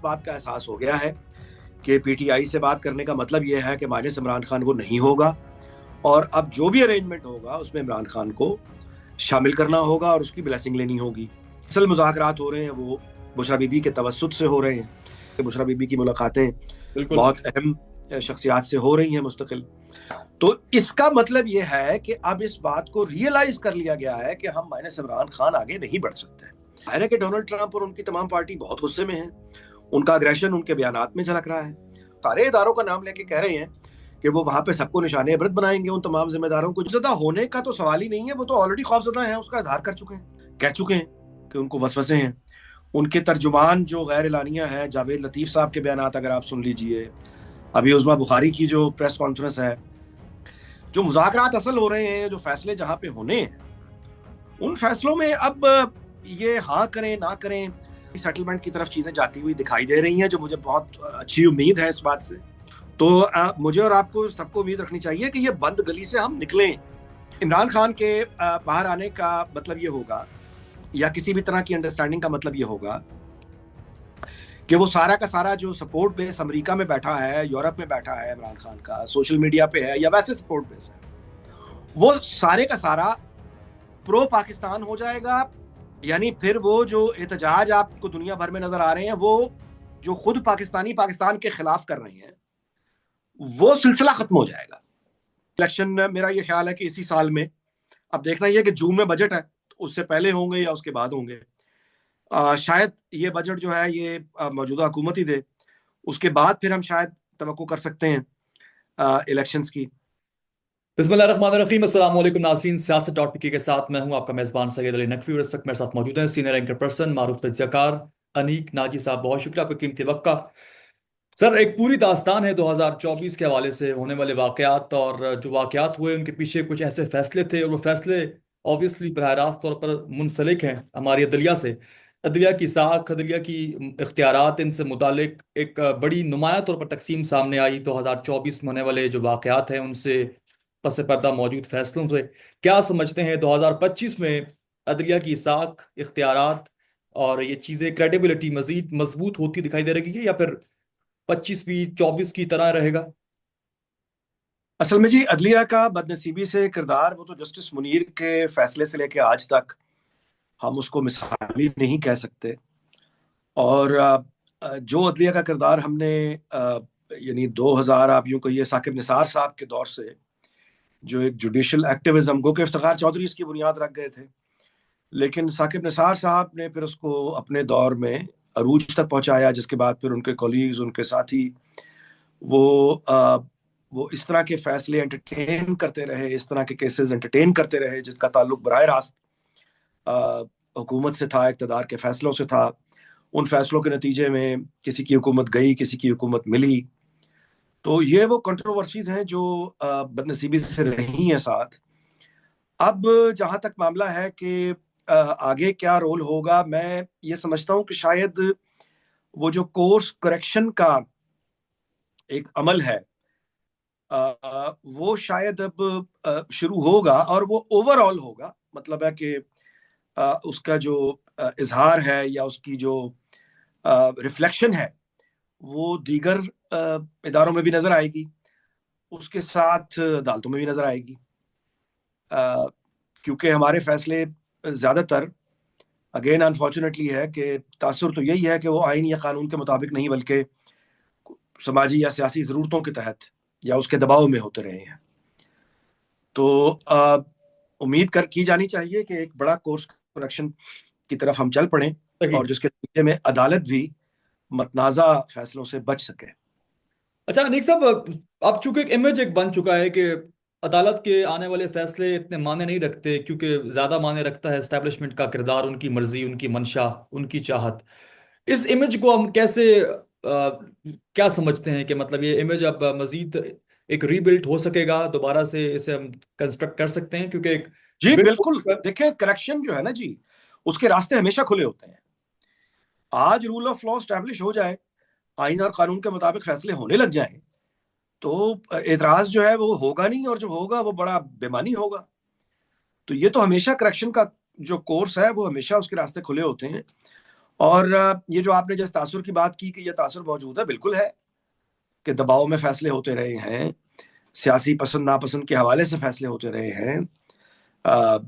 बात का एहसास हो गया है कि पीटीआई से बात करने का मतलब ये है कि माइनस इमरान खान वो नहीं होगा, और अब जो भी अरेंजमेंट होगा उसमें इमरान खान को शामिल करना होगा और उसकी ब्लेसिंग लेनी होगी। असल मुज़ाकरात हो रहे हैं वो बुशरा बीबी के तवस्सुत से हो रहे हैं। बुशरा बीबी की मुलाकातें बिल्कुल। बहुत अहम शख्सियात से हो रही हैं मुस्तकिल। तो इसका मतलब ये है कि अब इस बात को रियलाइज कर लिया गया है कि हम माइनस इमरान खान आगे नहीं बढ़ सकते। जाहिर है कि डोनाल्ड ट्रंप और उनकी तमाम पार्टी बहुत गुस्से में है। उनका अग्रेशन उनके बयानात में झलक रहा है। सारे इदारों का नाम लेके कह रहे हैं कि वो वहां पे सबको निशाने इबरत बनाएंगे, उन तमाम जिम्मेदारों को। ज़्यादा होने का तो सवाल ही नहीं है, वो तो ऑलरेडी खौफजदा हैं, उसका इजहार कर चुके हैं, कह चुके हैं कि उनको वसवसे हैं। उनके तर्जुमान जो गैर एलानिया है, जावेद लतीफ साहब के बयानात अगर आप सुन लीजिए, अभी उस्मा बुखारी की जो प्रेस कॉन्फ्रेंस है, जो मुज़ाकरात असल हो रहे हैं, जो फैसले जहां पे होने हैं, उन फैसलों में अब ये हाँ करें ना करें, सेटलमेंट की तरफ चीजें जाती हुई दिखाई दे रही हैं, जो मुझे बहुत अच्छी उम्मीद है इस बात से। तो मुझे और आपको सबको उम्मीद रखनी चाहिए कि ये बंद गली से हम निकलें। इमरान खान के बाहर आने का मतलब ये होगा, या किसी भी तरह की अंडरस्टैंडिंग का मतलब ये होगा कि वो सारा का सारा जो सपोर्ट बेस अमेरिका में बैठा है, यूरोप में बैठा है, इमरान खान का सोशल मीडिया पे है या वैसे सपोर्ट बेस है, वो सारे का सारा प्रो पाकिस्तान हो जाएगा। यानी फिर वो जो एहतजाज आपको दुनिया भर में नजर आ रहे हैं, वो जो खुद पाकिस्तानी पाकिस्तान के खिलाफ कर रहे हैं, वो सिलसिला खत्म हो जाएगा। इलेक्शन मेरा ये ख्याल है कि इसी साल में, अब देखना ये कि जून में बजट है, तो उससे पहले होंगे या उसके बाद होंगे। शायद ये बजट जो है ये मौजूदा हुकूमत ही दे, उसके बाद फिर हम शायद तवक्को कर सकते हैं इलेक्शंस की। बिस्मिल्लाहिर्रहमानिर्रहीम, अस्सलाम वालेकुम नाज़रीन। सियासत डॉट पीके के साथ मैं हूं आपका मेज़बान सैयद अली नकवी, और इस वक्त मेरे साथ मौजूद हैं सीनियर एंकर पर्सन मारूफ तजज़ियाकार अनीक नाजी साहब। बहुत शुक्रिया आपका कीमती वक्त का। सर, एक पूरी दास्तान है 2024 के हवाले से होने वाले वाकयात, और जो वाकयात हुए उनके पीछे कुछ ऐसे फैसले थे, और वो फैसले ऑब्वियसली बरह रास्त तौर पर मुंसलिक हैं हमारी अदलिया से। अदलिया की साख, अदलिया की इख्तियारात, इनसे मुतालिक एक बड़ी नुमाया तौर पर तकसीम सामने आई 2024 में होने वाले जो वाकयात हैं उनसे पस पर्दा मौजूद फैसलों से। क्या समझते हैं 2025 में अदलिया की साख, इख्तियारात और ये चीज़ें, क्रेडिबिलिटी मजीद मजबूत होती दिखाई दे रही है, या फिर 25वीं 24 की तरह रहेगा? असल में जी, अदलिया का बदनसीबी से किरदार, वो तो जस्टिस मुनीर के फैसले से लेके आज तक हम उसको मिसाली नहीं कह सकते। और जो अदलिया का किरदार हमने यानी 2000, आप यूं कहिए साकिब निसार साहब के दौर से, जो एक जुडिशल एक्टिविज्म, गो के इफ्तिखार चौधरी इसकी बुनियाद रख गए थे, लेकिन साकिब निसार साहब ने फिर उसको अपने दौर में अरूज तक पहुंचाया, जिसके बाद फिर उनके कोलीग्स, उनके साथी, वो वो इस तरह के फैसले एंटरटेन करते रहे, इस तरह के केसेस एंटरटेन करते रहे जिनका ताल्लुक बराह रास्त अ, हुकूमत से था, इक़्तिदार के फैसलों से था। उन फैसलों के नतीजे में किसी की हुकूमत गई, किसी की हुकूमत मिली। तो ये वो कंट्रोवर्सीज हैं जो बदनसीबी से रही हैं साथ। अब जहां तक मामला है कि आगे क्या रोल होगा, मैं ये समझता हूँ कि शायद वो जो कोर्स करेक्शन का एक अमल है, वो शायद अब शुरू होगा, और वो ओवरऑल होगा। मतलब है कि उसका जो इजहार है या उसकी जो रिफ्लेक्शन है, वो दीगर इदारों में भी नजर आएगी, उसके साथ अदालतों में भी नजर आएगी। अ, क्योंकि हमारे फैसले ज्यादातर, अगेन अनफॉर्चुनेटली, है कि तासुर तो यही है कि वो आइन या कानून के मुताबिक नहीं, बल्कि समाजी या सियासी जरूरतों के तहत या उसके दबाव में होते रहे हैं। तो उम्मीद कर की जानी चाहिए कि एक बड़ा कोर्स करेक्शन की तरफ हम चल पड़ें, सही। और जिसके नतीजे में अदालत भी मतनाज़ा फैसलों से बच सके। अच्छा अनीक साहब, अब चूंकि एक इमेज एक बन चुका है कि अदालत के आने वाले फैसले इतने मायने नहीं रखते, क्योंकि ज्यादा मायने रखता है एस्टेब्लिशमेंट का किरदार, उनकी मर्जी, उनकी मंशा, उनकी चाहत। इस इमेज को हम कैसे क्या समझते हैं कि मतलब ये इमेज अब मजीद एक रीबिल्ट हो सकेगा, दोबारा से इसे हम कंस्ट्रक्ट कर सकते हैं, क्योंकि एक जी बिल्ड हो बिल्कुल। चुका है। देखें, करेक्शन जो है ना जी, उसके रास्ते हमेशा खुले होते हैं। आज रूल ऑफ लॉ स्टैब्लिश हो जाए, आइन और कानून के मुताबिक फैसले होने लग जाएं, तो एतराज जो है वो होगा नहीं, और जो होगा वो बड़ा बेमानी होगा। तो ये तो हमेशा करेक्शन का जो कोर्स है, वो हमेशा उसके रास्ते खुले होते हैं। और ये जो आपने जिस तासुर की बात की कि यह तासुर मौजूद है, बिल्कुल है कि दबाव में फैसले होते रहे हैं, सियासी पसंद नापसंद के हवाले से फैसले होते रहे हैं। अ,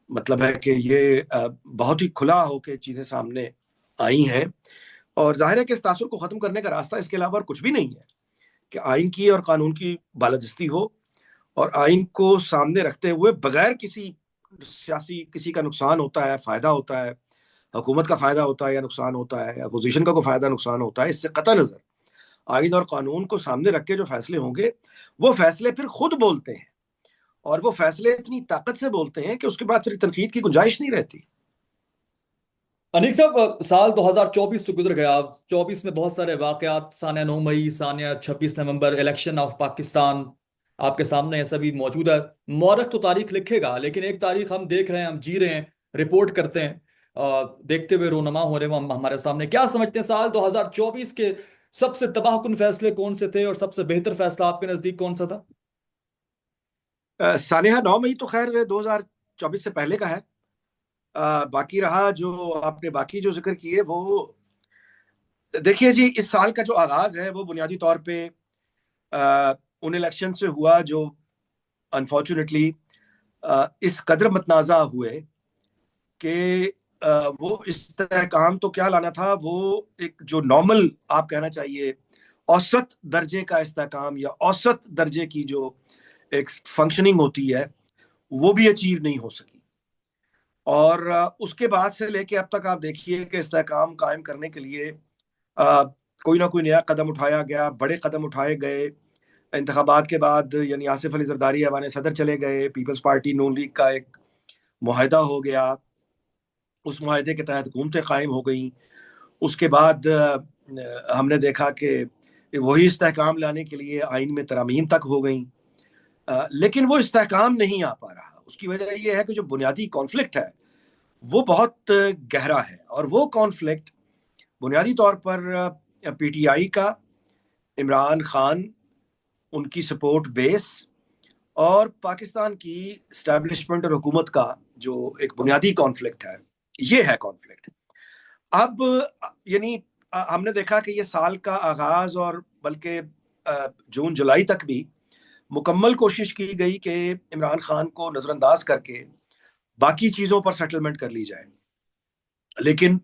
मतलब है कि ये बहुत ही खुला होकर चीजें सामने आई हैं, और जाहिर है कि इस तासुर को खत्म करने का रास्ता इसके अलावा और कुछ भी नहीं है कि आइन की और कानून की बालादस्ती हो, और आइन को सामने रखते हुए बगैर किसी सियासी किसी का नुकसान होता है, फायदा होता है, हुकूमत का फायदा होता है या नुकसान होता है, या अपोजिशन का कोई फायदा नुकसान होता है, इससे कतई नजर आइन और कानून को सामने रख के जो फैसले होंगे, वो फैसले फिर खुद बोलते हैं, और वो फैसले इतनी ताकत से बोलते हैं कि उसके बाद फिर तनकीद की गुंजाइश नहीं रहती। अनीक साहब, साल 2024 तो गुजर गया। 24 में बहुत सारे वाकयात, सानिया 9 मई, सानिया 26 नवंबर, इलेक्शन ऑफ पाकिस्तान आपके सामने है, सभी मौजूद है। मौरख तो तारीख लिखेगा, लेकिन एक तारीख हम देख रहे हैं, हम जी रहे हैं, रिपोर्ट करते हैं, देखते हुए रोनमा हो रहे हैं हमारे सामने। क्या समझते हैं, साल 2024 के सबसे तबाहकुन फैसले कौन से थे और सबसे बेहतर फैसला आपके नजदीक कौन सा था? सानेहा 9 मई तो खैर 2024 से पहले का है। बाकी रहा जो आपने बाकी जो जिक्र किए, वो देखिए जी, इस साल का जो आगाज है वो बुनियादी तौर पे उन इलेक्शन से हुआ जो अनफॉर्चुनेटली इस कदर मतनाज़ा हुए कि वो इस्तेहकाम तो क्या लाना था, वो एक जो नॉर्मल आप कहना चाहिए औसत दर्जे का इस्तेहकाम या औसत दर्जे की जो एक फंक्शनिंग होती है, वो भी अचीव नहीं हो सकी। और उसके बाद से लेके अब तक आप देखिए कि इस्तेहकाम कायम करने के लिए अ, कोई ना कोई नया कदम उठाया गया, बड़े कदम उठाए गए। इंतखाबात के बाद यानी आसिफ अली जरदारी ऐवान सदर चले गए, पीपल्स पार्टी नून लीग का एक मुआहदा हो गया, उस मुआहदे के तहत हुकूमतें कायम हो गई। उसके बाद हमने देखा कि वही इस्तेहकाम लाने के लिए आइन में तरामीम तक हो गई, लेकिन वो इस्तेहकाम नहीं आ पा रहा। उसकी वजह यह है कि जो बुनियादी कॉन्फ्लिक्ट है वो बहुत गहरा है, और वो कॉन्फ्लिक्ट बुनियादी तौर पर पीटीआई का, इमरान खान, उनकी सपोर्ट बेस, और पाकिस्तान की स्टैब्लिशमेंट और हुकूमत का जो एक बुनियादी कॉन्फ्लिक्ट है, ये है कॉन्फ्लिक्ट। अब यानी हमने देखा कि ये साल का आगाज और बल्कि जून जुलाई तक भी मुकम्मल कोशिश की गई कि इमरान खान को नजरअंदाज करके बाकी चीजों पर सेटलमेंट कर ली जाए, लेकिन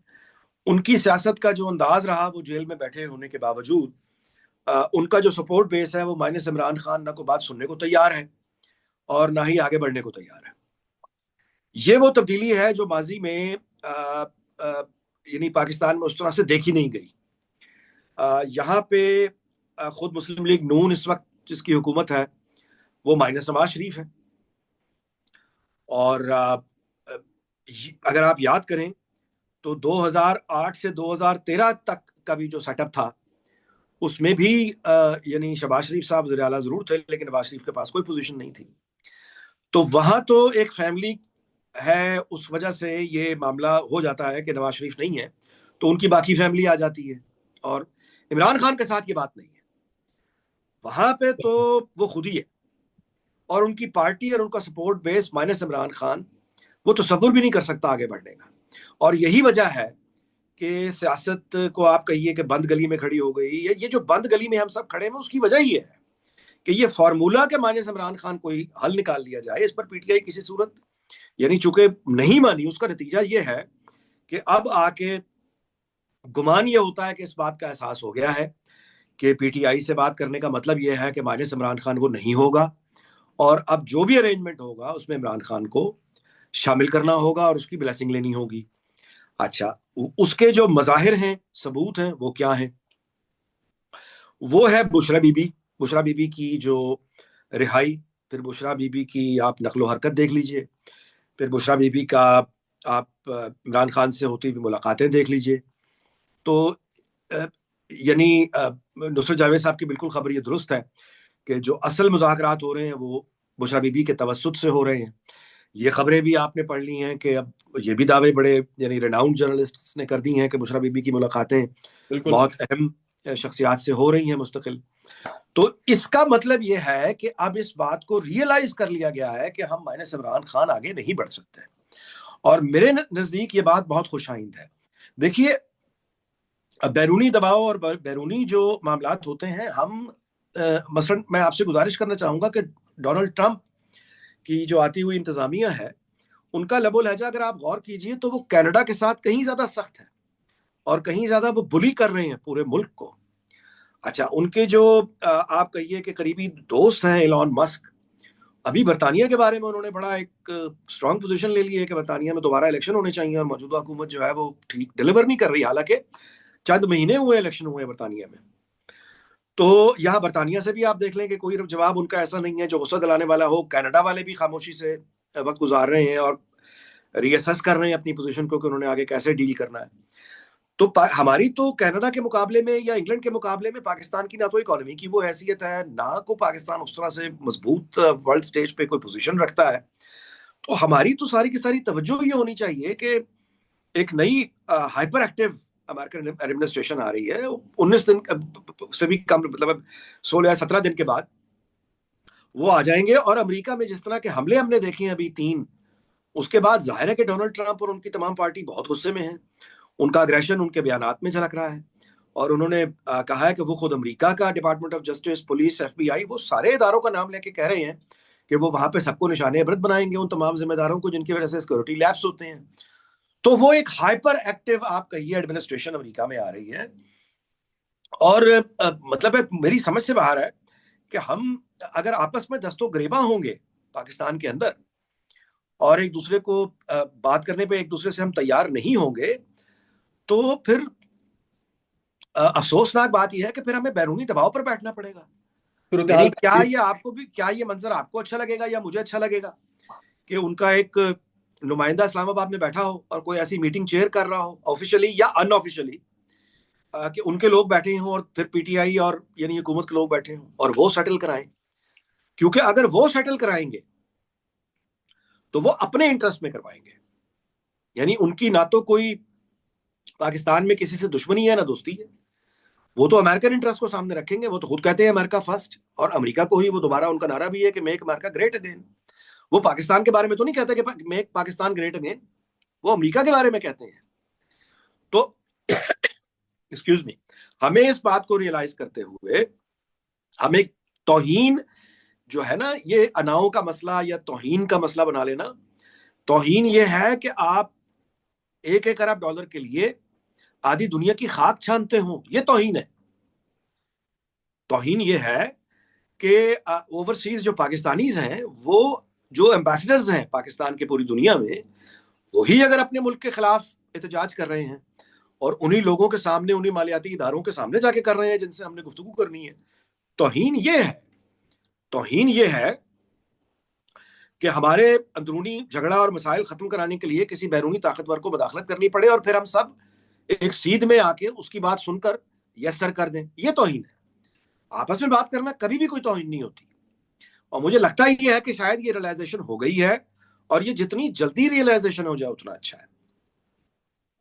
उनकी सियासत का जो अंदाज रहा, वो जेल में बैठे होने के बावजूद उनका जो सपोर्ट बेस है वो माइनस इमरान खान ना को बात सुनने को तैयार है और ना ही आगे बढ़ने को तैयार है। ये वो तब्दीली है जो माजी में यानी पाकिस्तान में उस तरह से देखी नहीं गई। यहाँ पे खुद मुस्लिम लीग नून इस वक्त जिसकी हुकूमत है वो माइनस नवाज शरीफ है, और अगर आप याद करें तो 2008 से 2013 तक का भी जो सेटअप था, उसमें भी यानी शहबाज शरीफ साहब वज़ीर आला जरूर थे, लेकिन नवाज शरीफ के पास कोई पोजीशन नहीं थी। तो वहां तो एक फैमिली है, उस वजह से ये मामला हो जाता है कि नवाज शरीफ नहीं है तो उनकी बाकी फैमिली आ जाती है, और इमरान खान के साथ ये बात नहीं है। वहां पे तो वो खुद ही है, और उनकी पार्टी और उनका support base minus Imran Khan वो तसव्वुर भी नहीं कर सकता आगे बढ़ने का। और यही वजह है कि सियासत को आप कहिए कि बंद गली में खड़ी हो गई। ये जो बंद गली में हम सब खड़े हैं, उसकी वजह ये है कि ये फार्मूला के माइनस इमरान खान कोई हल निकाल लिया जाए, इस पर पीटीआई किसी सूरत यानी चूंकि नहीं मानी। उसका नतीजा ये है कि अब आके गुमान ये होता है कि इस बात का एहसास हो गया है कि पीटीआई से बात करने का मतलब ये है कि माइनस इमरान खान वो नहीं होगा, और अब जो भी अरेंजमेंट होगा उसमें इमरान खान को शामिल करना होगा और उसकी ब्लेसिंग लेनी होगी। अच्छा, उसके जो मज़ाहिर हैं, सबूत हैं, वो क्या है? वो है बुशरा बीबी की जो रिहाई, फिर बुशरा बीबी की आप नकलो हरकत देख लीजिए, फिर बुशरा बीबी का आप इमरान खान से होती हुई मुलाकातें देख लीजिए। तो अ, यानी नुसरत जावेद साहब की बिल्कुल खबर ये दुरुस्त है कि जो असल मुज़ाकरात हो रहे हैं वो बुशरा बीबी के तवसुत से हो रहे हैं। ये खबरें भी आपने पढ़ ली हैं कि अब ये भी दावे बड़े यानी रेनाउंड जर्नलिस्ट ने कर दी हैं कि बुशरा बीबी की मुलाकातें बिल्कुल। बहुत अहम शख्सियात से हो रही हैं मुस्तकिल। तो इसका मतलब ये है कि अब इस बात को रियलाइज कर लिया गया है कि हम माइनस इमरान खान आगे नहीं बढ़ सकते, और मेरे नजदीक ये बात बहुत खुशाइंद है। देखिए, अब बैरूनी दबाव और बैरूनी जो मामलात होते हैं, हम मसलन मैं आपसे गुजारिश करना चाहूंगा कि डोनाल्ड ट्रंप की जो आती हुई इंतजामिया है, उनका लबो लहजा अगर आप गौर कीजिए तो वो कनाडा के साथ कहीं ज्यादा सख्त है और कहीं ज्यादा वो बुली कर रहे हैं पूरे मुल्क को। अच्छा, उनके जो आप कहिए कि करीबी दोस्त हैं एलॉन मस्क, अभी बरतानिया के बारे में उन्होंने बड़ा एक स्ट्रांग पोजीशन ले ली है कि बरतानिया में दोबारा इलेक्शन होने चाहिए और मौजूदा हुकूमत जो है वो ठीक डिलीवर नहीं कर रही, हालांकि चंद महीने हुए इलेक्शन हुए बरतानिया में। तो यहाँ बरतानिया से भी आप देख लें कि कोई जवाब उनका ऐसा नहीं है जो गुस्सा दिलाने वाला हो। कनाडा वाले भी खामोशी से वक्त गुजार रहे हैं और रीअसेस कर रहे हैं अपनी पोजीशन को कि उन्होंने आगे कैसे डील करना है। तो हमारी तो कनाडा के मुकाबले में या इंग्लैंड के मुकाबले में पाकिस्तान की ना तो इकोनॉमी की वो हैसियत है, ना को पाकिस्तान उस तरह से मजबूत वर्ल्ड स्टेज पे कोई पोजीशन रखता है। तो हमारी तो सारी की सारी तवज्जो ये होनी चाहिए कि एक नई हाइपर एक्टिव अमेरिकन एडमिनिस्ट्रेशन आ रही है 19 दिन से भी कम, मतलब 16 या 17 दिन के बाद वो आ जाएंगे। और अमेरिका में जिस तरह के हमले हमने देखे हैं अभी 3, उसके बाद जाहिर है कि डोनाल्ड ट्रंप और उनकी तमाम पार्टी बहुत गुस्से में है। उनका अग्रेशन उनके बयानात में झलक रहा है और उन्होंने कहा है कि वो खुद अमेरिका का department of justice, police, FBI, वो सारे इदारों का नाम लेके कह रहे हैं कि वो वहां पे सबको निशाने इबरत बनाएंगे, उन तमाम जिम्मेदारों को जिनकी वजह से सिक्योरिटी लैप्स होते हैं। तो वो एक हाइपर एक्टिव आप कहिए एडमिनिस्ट्रेशन अमेरिका में आ रही है। और मतलब मेरी समझ से बाहर है कि हम अगर आपस में दस्तो गरेबा होंगे पाकिस्तान के अंदर और एक दूसरे को बात करने पे एक दूसरे से हम तैयार नहीं होंगे, तो फिर अफसोसनाक बात यह है कि फिर हमें बैरूनी दबाव पर बैठना पड़ेगा। सूरत यानी हाल क्या ये मंजर आपको अच्छा लगेगा या मुझे अच्छा लगेगा कि उनका एक नुमाइंदा इस्लामाबाद में बैठा हो और कोई ऐसी मीटिंग चेयर कर रहा हो ऑफिशियली या अनऑफिशियली, कि उनके लोग बैठे हों और फिर PTI और यानी हुकूमत के लोग बैठे हों और वो सेटल कराएं। क्योंकि अगर वो सेटल कराएंगे तो वो अपने इंटरेस्ट में करवाएंगे, यानी उनकी ना तो कोई पाकिस्तान में किसी से दुश्मनी है ना दोस्ती है। वो तो अमेरिकन इंटरेस्ट को सामने रखेंगे। वो तो खुद कहते हैं अमेरिका फर्स्ट, और अमेरिका को ही वो दोबारा उनका नारा भी है कि मेक अमेरिका ग्रेट अगेन। वो पाकिस्तान के बारे में तो नहीं कहते कि मेक पाकिस्तान ग्रेट अगेन, वो अमेरिका के बारे में कहते हैं। तो एक्सक्यूज मी, हमें इस बात को रियलाइज करते हुए हमें तौहीन जो है ना, ये अनाओं का मसला या तौहीन का मसला बना लेना। तौहीन ये है कि आप 1-1 अरब डॉलर के लिए आधी दुनिया की खाक छानते हो, ये तौहीन है। तौहीन ये है कि ओवरसीज जो पाकिस्तानीज हैं, वो जो एम्बेसडर्स हैं पाकिस्तान के पूरी दुनिया में, वही अगर अपने मुल्क के खिलाफ एहतजाज कर रहे हैं और उन्हीं लोगों के सामने, उन्हीं मालियाती इदारों के सामने जाके कर रहे हैं जिनसे हमने गुफ्तगू करनी है। तौहीन ये है, तौहीन ये है कि हमारे अंदरूनी झगड़ा और मसाइल खत्म कराने के लिए किसी बैरूनी ताकतवर को मदाखलत करनी पड़े और फिर हम सब एक सीध में आके उसकी बात सुनकर यस सर कर दें, ये तौहीन है। आपस में बात करना कभी भी कोई तौहीन नहीं होती। और मुझे लगता ही ये है कि शायद ये रियलाइजेशन हो गई है, और ये जितनी जल्दी रियलाइजेशन हो जाए उतना अच्छा है।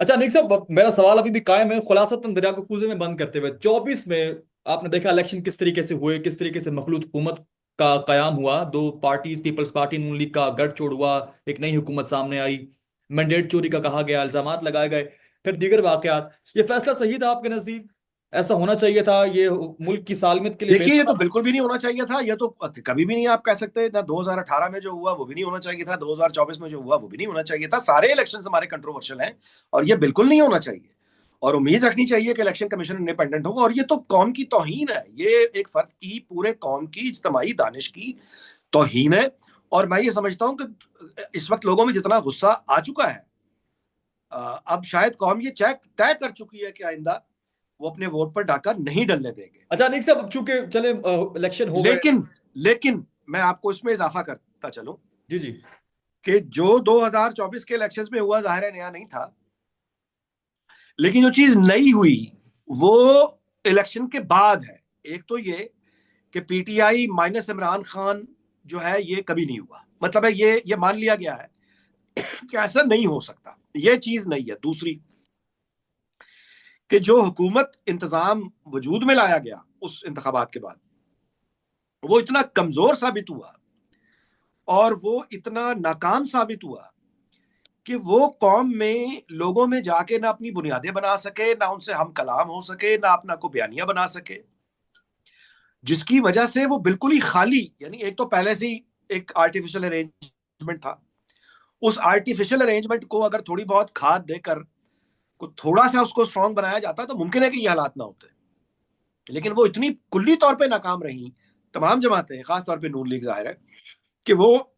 अच्छा निक साहब, मेरा सवाल अभी भी कायम है। खुलासतन दरिया को कूजे में बंद करते हुए 24 में आपने देखा इलेक्शन किस तरीके से हुए, किस तरीके से मखलूत हुकूमत का कयाम हुआ, दो पार्टीज, पीपल्स पार्टी नून लीग का गठजोड़ हुआ, एक नई हुकूमत सामने आई, मैंडेट चोरी का कहा गया, इल्जामात लगाए गए, फिर दीगर वाकयात। ये फैसला सही था आपके नजदीक? ऐसा होना चाहिए था? ये मुल्क की सालमियत के लिए देखिए, ये बेहतर तो था? बिल्कुल भी नहीं होना चाहिए था। ये तो कभी भी नहीं आप कह सकते। ना 2018 में जो हुआ वो भी नहीं होना चाहिए था, 2024 में जो हुआ वो भी नहीं होना चाहिए था। सारे इलेक्शन हमारे कंट्रोवर्शियल हैं और ये बिल्कुल नहीं होना चाहिए। और उम्मीद रखनी चाहिए कि इलेक्शन कमीशन इंडिपेंडेंट होगा। और ये तो कौम की तौहीन है, ये एक फर्द की, पूरे कौम की इज्तिमाई दानिश की तौहीन है। और मैं ये समझता हूं कि इस वक्त लोगों में जितना गुस्सा आ चुका है, अब शायद कौम ये तय कर चुकी है कि आइंदा वो अपने वोट पर डाका नहीं डलने देंगे। अच्छा निक साहब, चूंकि चले इलेक्शन हो गए। लेकिन लेकिन मैं आपको इसमें इजाफा करता चलूं जी जी। कि जो 2024 के इलेक्शंस में हुआ जाहिर है नया नहीं था, लेकिन जो चीज नई हुई वो इलेक्शन के बाद है। एक तो ये कि PTI माइनस इमरान खान जो है ये कभी नहीं हुआ, मतलब है ये मान लिया गया है कि ऐसा नहीं हो सकता, ये चीज नहीं है। दूसरी कि जो हुकूमत इंतजाम वजूद में लाया गया उस इंतखाबात के बाद, वो इतना कमजोर साबित हुआ और वो इतना नाकाम साबित हुआ कि वो कौम में लोगों में जाके ना अपनी बुनियादें बना सके, ना उनसे हम कलाम हो सके, ना अपना को बयानिया बना सके, जिसकी वजह से वो बिल्कुल ही खाली, यानी एक तो पहले से ही एक आर्टिफिशियल अरेंजमेंट था। उस आर्टिफिशियल अरेंजमेंट को अगर थोड़ी बहुत खाद देकर को थोड़ा सा उसको स्ट्रांग बनाया जाता तो मुमकिन है कि ये हालात ना होते। लेकिन वो इतनी कुल्ली तौर पे नाकाम रही तमाम जमातें, खासतौर पे नून लीग, जाहिर है कि वो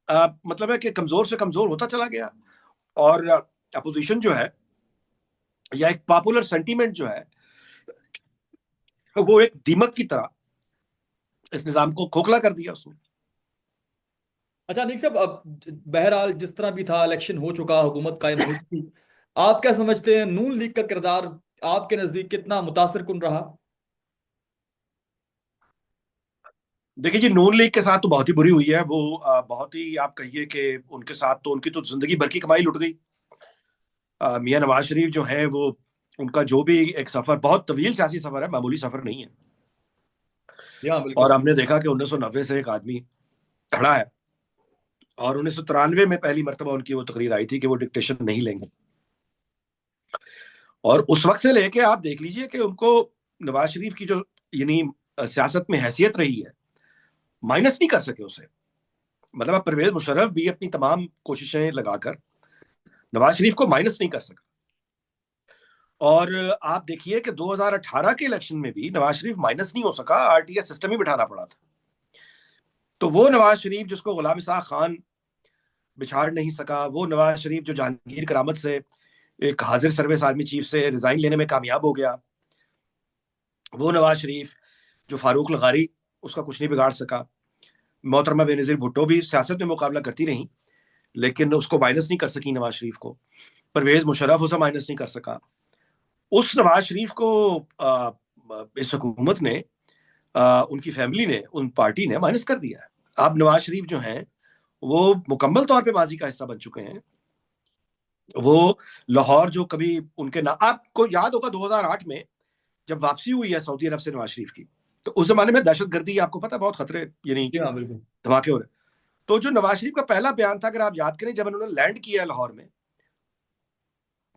मतलब है कि कमजोर से कमजोर होता चला गया। और अपोजिशन जो है, या एक पॉपुलर सेंटीमेंट जो है, वो एक दीमक की तरह इस निजाम को खोखला कर दिया उसने। अच्छा अनिक साहब, अब बहरहाल जिस तरह भी था, इलेक्शन हो चुका, हुकूमत कायम हो चुकी, आप क्या समझते हैं नून लीग का किरदार आपके नजदीक कितना मुतासिर कुन रहा? देखिए जी, नून लीग के साथ तो बहुत ही बुरी हुई है। वो बहुत ही, आप कहिए कि उनके साथ तो उनकी तो जिंदगी भर की कमाई लुट गई। मियां नवाज शरीफ जो है वो, उनका जो भी एक सफर, बहुत तवील सियासी सफर है, मामूली सफर नहीं है। जी हाँ बिल्कुल। और हमने देखा कि 1990 से एक आदमी खड़ा है, और 1993 में पहली मरतबा उनकी वो तकरीर आई थी कि वो डिक्टेशन नहीं लेंगे। और उस वक्त से लेके आप देख लीजिए कि उनको नवाज शरीफ की जो, यानी सियासत में हैसियत रही है, माइनस नहीं कर सके उसे। मतलब अब परवेज मुशर्रफ भी अपनी तमाम कोशिशें लगाकर नवाज शरीफ को माइनस नहीं कर सका। और आप देखिए कि 2018 के इलेक्शन में भी नवाज शरीफ माइनस नहीं हो सका, आरटीएस सिस्टम ही बिठाना पड़ा था। तो वो नवाज शरीफ जिसको गुलाम इसाक खान बिछाड़ नहीं सका, वो नवाज शरीफ जो जहांगीर करामत से एक हाजिर सर्विस आर्मी चीफ से रिजाइन लेने में कामयाब हो गया, वो नवाज शरीफ जो फारूक लगारी, उसका कुछ नहीं बिगाड़ सका। मोहतरमा बेनजीर भुट्टो भी सियासत में मुकाबला करती रही, लेकिन उसको माइनस नहीं कर सकी नवाज शरीफ को। परवेज मुशर्रफ उसे माइनस नहीं कर सका। उस नवाज शरीफ को इस हुकूमत ने, उनकी फैमिली ने, उन पार्टी ने माइनस कर दिया है। अब नवाज शरीफ जो हैं वो मुकम्मल तौर पे माजी का हिस्सा बन चुके हैं। वो लाहौर जो कभी उनके ना, आपको याद होगा 2008 में जब वापसी हुई है सऊदी अरब से नवाज शरीफ की, तो उस जमाने में दहशतगर्दी, आपको पता, बहुत खतरे, यानी जी हाँ बिल्कुल। धमाके हो रहे। तो जो नवाज शरीफ का पहला बयान था, अगर आप याद करें, जब इन्होंने लैंड किया है लाहौर में,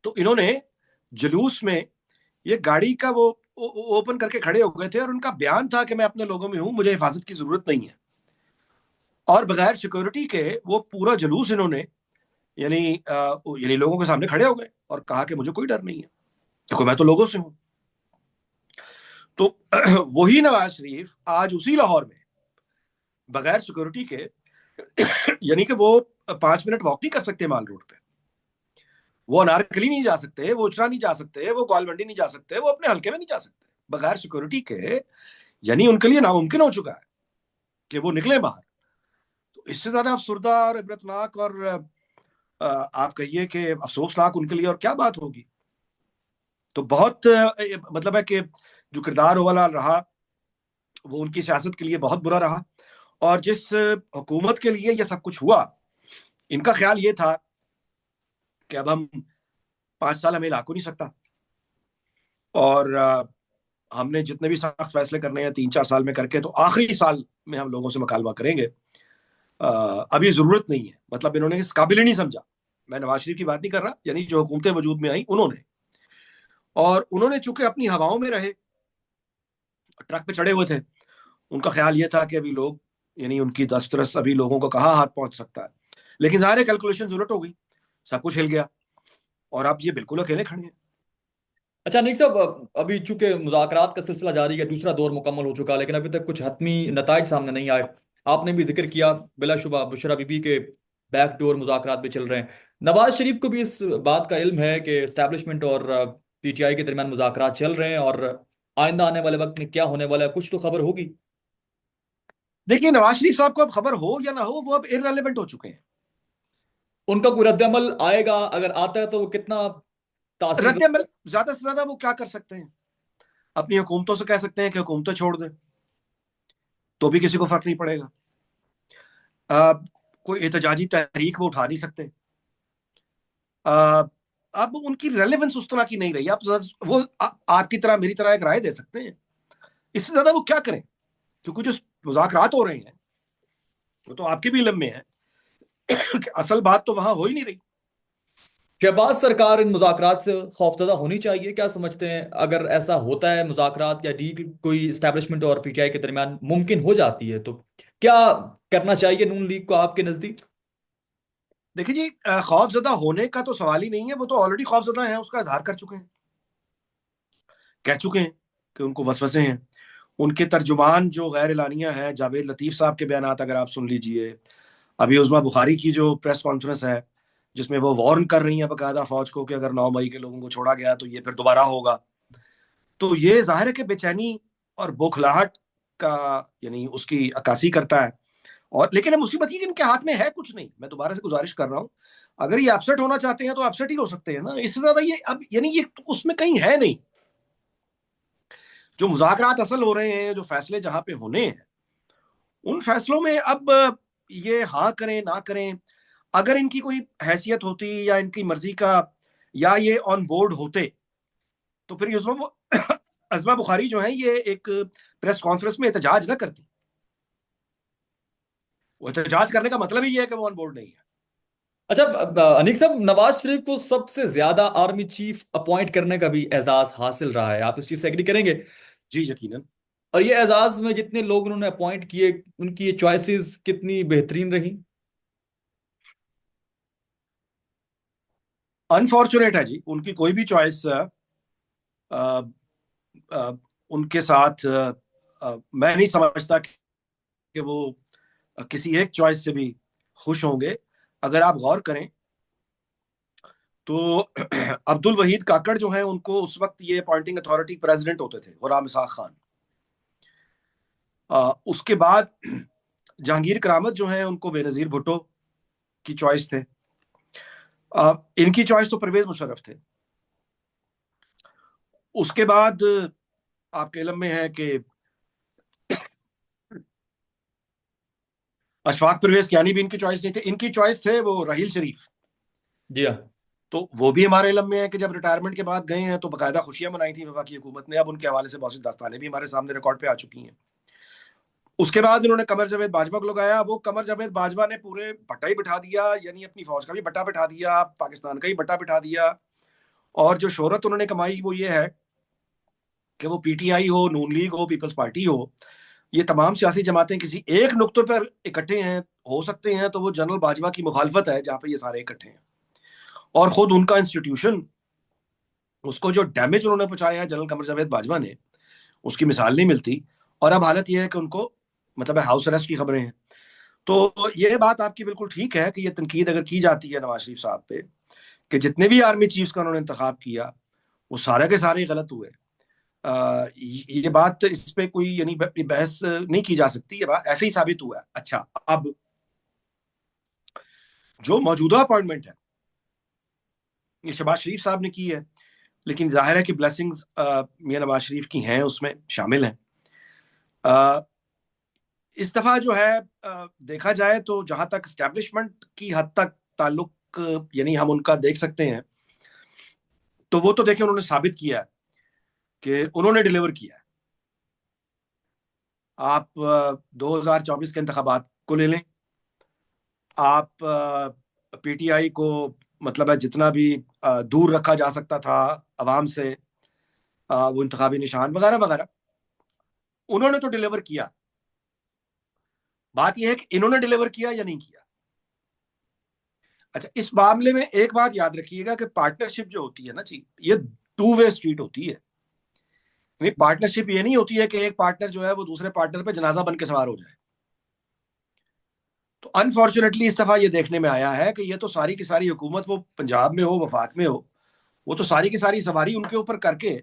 तो इन्होंने जुलूस में ये गाड़ी का वो ओपन करके खड़े हो गए थे, और उनका बयान था कि मैं अपने लोगों में हूं, मुझे हिफाजत की जरूरत नहीं है। और बगैर सिक्योरिटी के वो पूरा जुलूस इन्होंने, यानी यानी लोगों के सामने खड़े हो गए और कहा कि मुझे कोई डर नहीं है, देखो मैं तो लोगों से हूं। तो वही नवाज शरीफ आज उसी लाहौर में बगैर सिक्योरिटी के, यानी कि वो 5 मिनट वॉक नहीं कर सकते माल रोड पे, वो अनारकली नहीं जा सकते, वो उचरा नहीं जा सकते, वो ग्वालमंडी नहीं जा सकते, वो अपने हल्के में नहीं जा सकते बगैर सिक्योरिटी के। यानी उनके लिए नामुमकिन हो चुका है कि वो निकले बाहर। तो इससे ज्यादा अफसुर्दा और इबरतनाक और आप कहिए कि अफसोसनाक उनके लिए और क्या बात होगी। तो बहुत मतलब है कि जो किरदार वाला रहा, वो उनकी सियासत के लिए बहुत बुरा रहा। और जिस हुकूमत के लिए ये सब कुछ हुआ, इनका ख्याल ये था कि अब हम 5 साल हमें लाख को नहीं सकता, और हमने जितने भी सख्त फैसले करने हैं 3-4 साल में करके, तो आखिरी साल में हम लोगों से मुकालमा करेंगे। अभी जरूरत नहीं है, मतलब इन्होंने इस काबिल ही नहीं समझा। मैं नवाज शरीफ की बात नहीं कर रहा, यानी जो हुकूमतें वजूद में आई उन्होंने, और उन्होंने चूंकि अपनी हवाओं में रहे, ट्रक पे चढ़े हुए थे, उनका ख्याल ये था कि अभी लोग, यानी उनकी दस्तरस अभी लोगों को कहाँ हाथ पहुंच सकता है। लेकिन ज़ाहिर कैलकुलेशन उलट हो गई, सब कुछ हिल गया, और अब ये बिल्कुल अकेले खड़े हैं। अच्छा अनिक साहब, अभी चूंकि मुज़ाकरात का सिलसिला जारी है, दूसरा दौर मुकम्मल हो चुका, लेकिन अभी तक कुछ हतमी नताइज सामने नहीं आए। आपने भी जिक्र किया, बिलाशुबा बुशरा बीबी के बैकडोर मुज़ाकरात भी चल रहे हैं। नवाज शरीफ को भी इस बात का इल्म है कि इस्टेब्लिशमेंट और पीटीआई के दरमियान मुज़ाकरात चल रहे हैं, और आइंदा आने वाले वक्त में क्या होने वाला है कुछ तो खबर होगी। देखिए, नवाज शरीफ साहब को अब खबर हो या ना हो, वो अब इररेलेवेंट हो चुके हैं। उनका कोई रद्दमल आएगा, अगर आता है तो वो कितना तासीर? रद्द अमल ज्यादा से ज्यादा वो क्या कर सकते हैं, अपनी हुकूमतों से कह सकते हैं कि हुकूमतें छोड़ दें, तो भी किसी को फर्क नहीं पड़ेगा। कोई एहतजाजी तहरीक वो उठा नहीं सकते। आ, अब उनकी रेलेवेंस उस तरह की नहीं रही। वो आपकी तरह मेरी तरह एक राय दे सकते हैं, इससे ज्यादा वो क्या करें, क्योंकि जो मुज़ाकरात हो रहे हैं वो तो आपके भी इल्म में है कि असल बात तो वहां हो ही नहीं रही। शहबाज सरकार इन मुज़ाकरात से खौफजदा होनी चाहिए, क्या समझते हैं? अगर ऐसा होता है, मुज़ाकरात या डील कोई इस्टेब्लिशमेंट और पीटीआई के दरमियान मुमकिन हो जाती है, तो क्या करना चाहिए नून लीग को आपके नजदीक? देखिए जी, खौफजदा होने का तो सवाल ही नहीं है, वो तो ऑलरेडी खौफजदा हैं, उसका इजहार कर चुके हैं, कह चुके हैं कि उनको वसवसे हैं। उनके तर्जुमान जो गैर एलानिया है, जावेद लतीफ साहब के बयान अगर आप सुन लीजिए, अभी उज़मा बुखारी की जो प्रेस कॉन्फ्रेंस है, जिसमें वो वार्न कर रही हैं बाकायदा फौज को कि अगर 9 मई के लोगों को छोड़ा गया तो ये फिर दोबारा होगा। तो ये जाहिर है कि बेचैनी और बौखलाहट का, यानी उसकी अक्कासी करता है। और लेकिन अब मुसीबत ये कि इनके हाथ में है कुछ नहीं। मैं दोबारा से गुजारिश कर रहा हूँ, अगर ये अपसेट होना चाहते हैं तो अपसेट ही हो सकते हैं ना, इससे ज्यादा ये अब यानी ये तो उसमें कहीं है नहीं। जो मुज़ाकरात असल हो रहे हैं, जो फैसले जहां पे होने हैं, उन फैसलों में अब ये हाँ करें ना करें, अगर इनकी कोई हैसियत होती या इनकी मर्जी का, या ये ऑन बोर्ड होते, तो फिर अजमा बुखारी जो है ये एक प्रेस कॉन्फ्रेंस में एहतजाज ना करती। वो एहतजाज करने का मतलब ही ये है कि वो ऑन बोर्ड नहीं है। अच्छा, अनीक साहब, नवाज शरीफ को सबसे ज्यादा आर्मी चीफ अपॉइंट करने का भी एजाज हासिल रहा है, आप इस चीज से एग्री करेंगे? जी यकीनन। और ये एजाज में जितने लोग उन्होंने अपॉइंट किए, उनकी ये चॉइसेस कितनी बेहतरीन रही? अनफॉर्चुनेट है जी, उनकी कोई भी चॉइस उनके साथ मैं नहीं समझता कि वो किसी एक चॉइस से भी खुश होंगे। अगर आप गौर करें तो अब्दुल वहीद काकड़ जो हैं, उनको उस वक्त ये अपॉइंटिंग अथॉरिटी प्रेसिडेंट होते थे, गुलाम इसहाक खान। उसके बाद जहांगीर करामत जो हैं, उनको बेनजीर भुट्टो की चॉइस थे। इनकी चॉइस तो परवेज मुशर्रफ थे। उसके बाद आपके इलम में है कि अशफाक परवेज कियानी भी इनकी चॉइस नहीं थे, इनकी चॉइस थे वो राहील शरीफ। जी हाँ। तो वो भी हमारे इलम में है कि जब रिटायरमेंट के बाद गए हैं तो बाकायदा खुशियां मनाई थी वफाकी हुकूमत ने। अब उनके हवाले से बहुत सी दास्तानें भी हमारे सामने रिकॉर्ड पे आ चुकी हैं। उसके बाद इन्होंने कमर जावेद बाजवा को लगाया। वो कमर जावेद बाजवा ने पूरे बट्टा ही बिठा दिया, यानी अपनी फौज का भी बट्टा बिठा दिया, पाकिस्तान का ही बट्टा बिठा दिया। और जो शोहरत उन्होंने कमाई वो ये है कि वो पीटीआई हो, नून लीग हो, पीपल्स पार्टी हो, ये तमाम सियासी जमातें किसी एक नुक्ते पर इकट्ठे हैं, हो सकते हैं, तो वो जनरल बाजवा की मुखालफत है जहां पर ये सारे इकट्ठे हैं। और खुद उनका इंस्टीट्यूशन, उसको जो डैमेज उन्होंने पहुंचाया है जनरल कमर जावेद बाजवा ने, उसकी मिसाल नहीं मिलती। और अब हालत यह है कि उनको, मतलब हाउस अरेस्ट की खबरें हैं। तो ये बात आपकी बिल्कुल ठीक है कि ये तनकीद अगर की जाती है नवाज शरीफ साहब पे कि जितने भी आर्मी चीफ्स का उन्होंने इंतखाब किया वो सारे के सारे गलत हुए, ये बात, इस पे कोई यानी बहस नहीं की जा सकती, ये बात ऐसे ही साबित हुआ है। अच्छा, अब जो मौजूदा अपॉइंटमेंट है ये शहबाज शरीफ साहब ने की है, लेकिन जाहिर है कि ब्लेसिंग्स मियां नवाज शरीफ की हैं, उसमें शामिल हैं। अ, इस दफा जो है, देखा जाए तो जहां तक स्टैब्लिशमेंट की हद तक ताल्लुक, यानी हम उनका देख सकते हैं, तो वो तो देखिए उन्होंने साबित किया है कि उन्होंने डिलीवर किया है। आप 2024 के इंतखाबात को ले लें, आप पीटीआई को, मतलब है जितना भी दूर रखा जा सकता था अवाम से, वो इंतखाबी निशान वगैरह वगैरह, उन्होंने तो डिलीवर किया। बात यह है कि इन्होंने डिलीवर किया या नहीं किया। अच्छा, इस मामले में एक बात याद रखिएगा कि पार्टनरशिप जो होती है ना जी, ये टू वे स्ट्रीट होती है। नहीं, पार्टनरशिप ये नहीं होती है कि एक पार्टनर जो है वो दूसरे पार्टनर पे जनाजा बन के सवार हो जाए। तो अनफॉर्चुनेटली इस दफा ये देखने में आया है कि ये तो सारी की सारी हुकूमत, वो पंजाब में हो, वफाक में हो, वो तो सारी की सारी सवारी उनके ऊपर करके,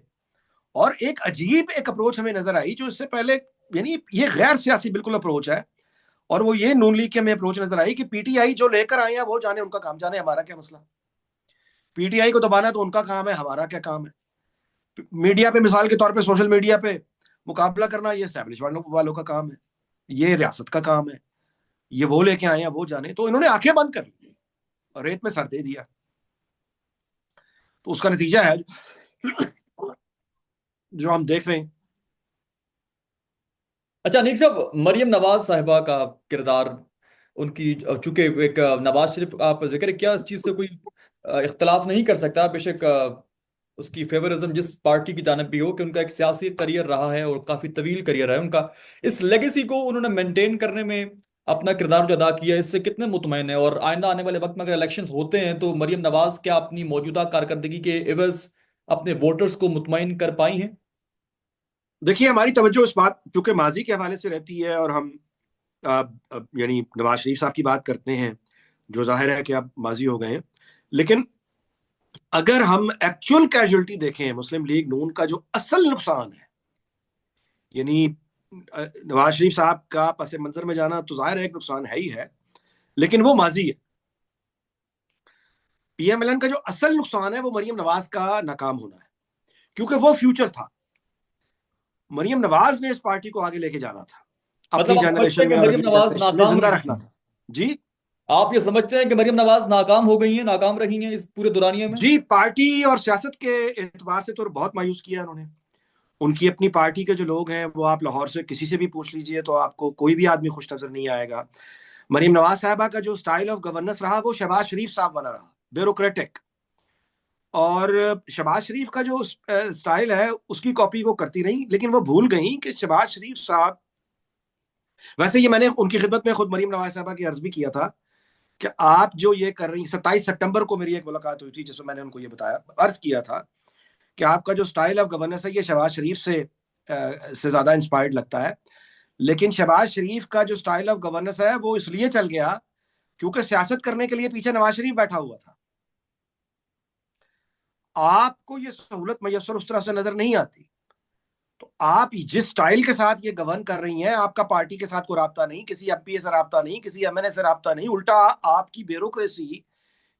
और एक अजीब एक अप्रोच हमें नजर आई जो इससे पहले, यानी ये गैर सियासी बिल्कुल अप्रोच है। और वो ये नून लीग की हमें अप्रोच नजर आई कि पीटीआई जो लेकर आए हैं वो जाने, उनका काम जाने, हमारा क्या मसला। पीटीआई को दबाना तो उनका काम है, हमारा क्या काम है। मीडिया पे, मिसाल के तौर पे सोशल मीडिया पे मुकाबला करना, ये एस्टैब्लिश वालों का काम है, ये रियासत का काम है। ये वो लेके आए हैं, वो जाने। तो इन्होंने आंखें बंद कर ली और रेत में सर दे दिया। तो उसका नतीजा है जो हम देख रहे हैं। अच्छा अनीक साहब, मरियम नवाज साहिबा का किरदार, उनकी, चूंकि एक नवाज शरीफ आप जिक्र किया, इस चीज़ से कोई इख्तलाफ नहीं कर सकता बेशक। उसकी फेवरिज्म जिस पार्टी की जानब भी हो, कि उनका एक सियासी करियर रहा है और काफ़ी तवील करियर है उनका, इस लेगेसी को उन्होंने मेंटेन करने में अपना किरदार जो अदा किया, इससे कितने मुतमईन है? और आइंदा आने वाले वक्त में अगर इलेक्शन होते हैं तो मरियम नवाज क्या अपनी मौजूदा कारकर्दगी के एवज अपने वोटर्स को मुतमईन कर पाई हैं? देखिए, हमारी तवज्जो इस बात चूंकि माजी के हवाले से रहती है और हम यानी नवाज शरीफ साहब की बात करते हैं, जो जाहिर है कि अब माजी हो गए हैं। लेकिन अगर हम एक्चुअल कैजुअलिटी देखें, मुस्लिम लीग नून का जो असल नुकसान है, यानी नवाज शरीफ साहब का पस मंजर में जाना तो जाहिर है एक नुकसान है ही है, लेकिन वो माजी है। पीएमएलएन का जो असल नुकसान है वो मरियम नवाज का नाकाम होना है, क्योंकि वो फ्यूचर था। मरियम नवाज ने इस पार्टी को आगे लेके जाना था, मतलब अपनी आप समझते जनरेशन हैं में कि और मरियम अगली नवाज जनरेशन में नाकाम जिंदा रही रखना हैं? था। जी, आप ये समझते हैं कि मरियम नवाज नाकाम हो गई हैं, नाकाम रही हैं इस पूरे दुरानिये में? जी, पार्टी और सियासत के एतबार से तो बहुत मायूस किया उन्होंने। उनकी अपनी पार्टी के जो लोग हैं, वो आप लाहौर से किसी से भी पूछ लीजिए तो आपको कोई भी आदमी खुश नजर नहीं आएगा। मरीम नवाज साहबा का जो स्टाइल ऑफ गवर्नेंस रहा वो शहबाज शरीफ साहब वाला रहा, ब्यूरोक्रेटिक। और शहबाज शरीफ का जो स्टाइल है उसकी कॉपी वो करती रही, लेकिन वो भूल गई कि शहबाज शरीफ साहब, वैसे ये मैंने उनकी खिदमत में खुद मरीम नवाज साहबा की अर्ज भी किया था कि आप जो ये कर रही, 27 सितंबर को मेरी एक मुलाकात हुई थी जिसमें मैंने उनको ये बताया, अर्ज किया था कि आपका जो स्टाइल ऑफ गवर्नेंस है ये शहबाज शरीफ से ज्यादा इंस्पायर्ड लगता है। लेकिन शहबाज शरीफ का जो स्टाइल ऑफ गवर्नेंस है वो इसलिए चल गया क्योंकि सियासत करने के लिए पीछे नवाज शरीफ बैठा हुआ था। आपको ये सहूलत मैसर उस तरह से नजर नहीं आती। तो आप जिस स्टाइल के साथ ये गवर्न कर रही हैं, आपका पार्टी के साथ कोई राब्ता नहीं, किसी एमपीए से राब्ता नहीं, किसी एमएनए से राब्ता नहीं, उल्टा आपकी ब्यूरोक्रेसी